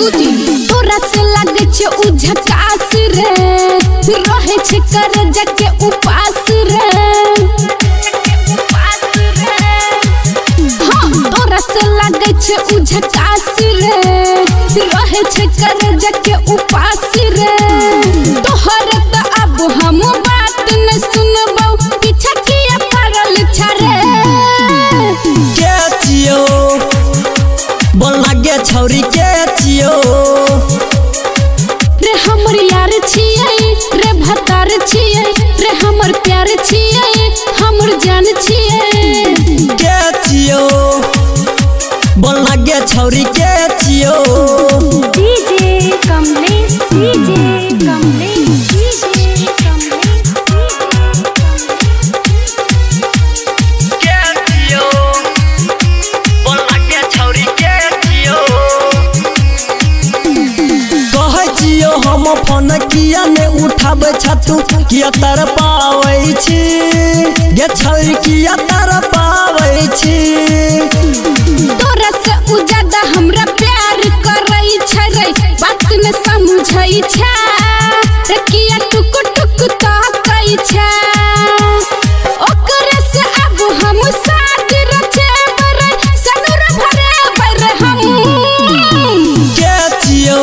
प्रस्तुति। तोरा से लागे छे उझकास रे, रहे छे कर जाके उपास रे। हाँ तोरा से लागे छे उझकास रे, रहे छे कर जाके उपास रे। तोहर त अब हम बात न सुनबौ, पीछा किया पड़ल छरे। के छियो बोल लागे छौरी के छियो रे हमर यार छियै रे भतार छियै रे हमर प्यार छियै हमर जान छियै। के छियो बोल लागे छौरी के छियो। DJ Kamlesh DJ Kamlesh DJ Kamlesh के छियो बोल लागे छौरी के छियो। कहै छियो हम फोन किया ने उठाबै छतु किया तर पाबै छी गे छौरी किया तर पाबै छी। तोरा से उ ज्यादा हमरा प्यार करै छै रे, बात न समझै छै रे, किया टुक टुक ताकै छै। ओकरे से अब हम साथ रचेबै रे, सनुर भरेबै रे हम। के छियो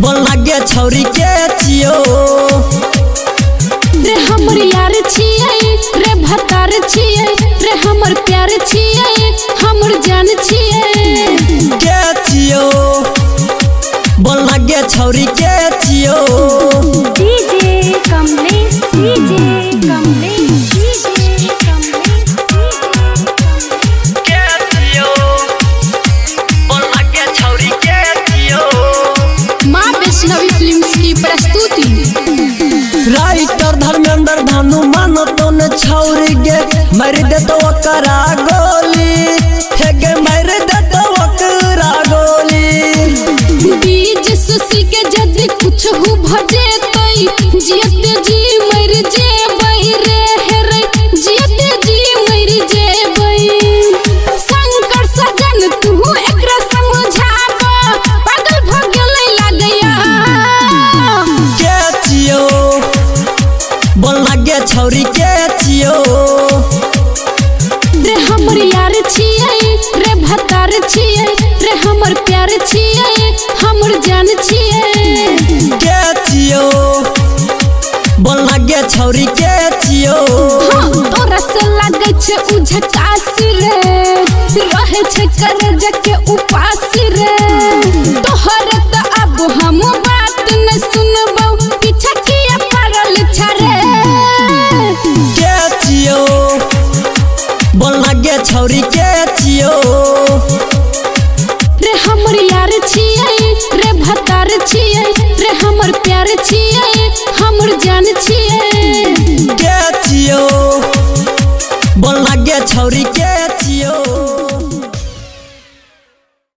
बोल लागे छौरी के छियो रे हमर यार छियै रे भतार छियै रे हमर प्यार छियै हमर जान छियै। के छियो बोल लागे छौरी के छियो। DJ Kamlesh DJ Kamlesh DJ Kamlesh के छियो बोल लागे छौरी के छियो। माँ वैष्णवी फिल्म्स की प्रस्तुति। राइटर धर्मेंद्र धानु मानो तो न छौरी गे मार दे तो ओकरा गोली हे गे मार दे तो ओकरा गोली। बीज सुसी के जदी कुछ हो भजेतै, जियते जी मर जेबै रे हेरै, जियते जी मर जेबै। शंकर सजन तू एकरा समझाबो, पागल भ गेलै लागैया। के छियो बोल लागे छौरी के छियो रे हमर यार छियै रे भतार छियै रे हमर प्यार छियै हमर जान छियै। के छियो बोल लागे छौरी के छियो। हाँ तोरा से लागे छे उझकास रे, रहे छे कर जाके उपास रे। तोहर त अब हम बात न सुनबौ, पीछा किया पड़ल छरे। के छियो बोल लागे छौरी के छियो रे हमर यार छियै रे भतार छियै रे हमर प्यार छियै हमर जान छियै। के छियो बोल लागे छौरी के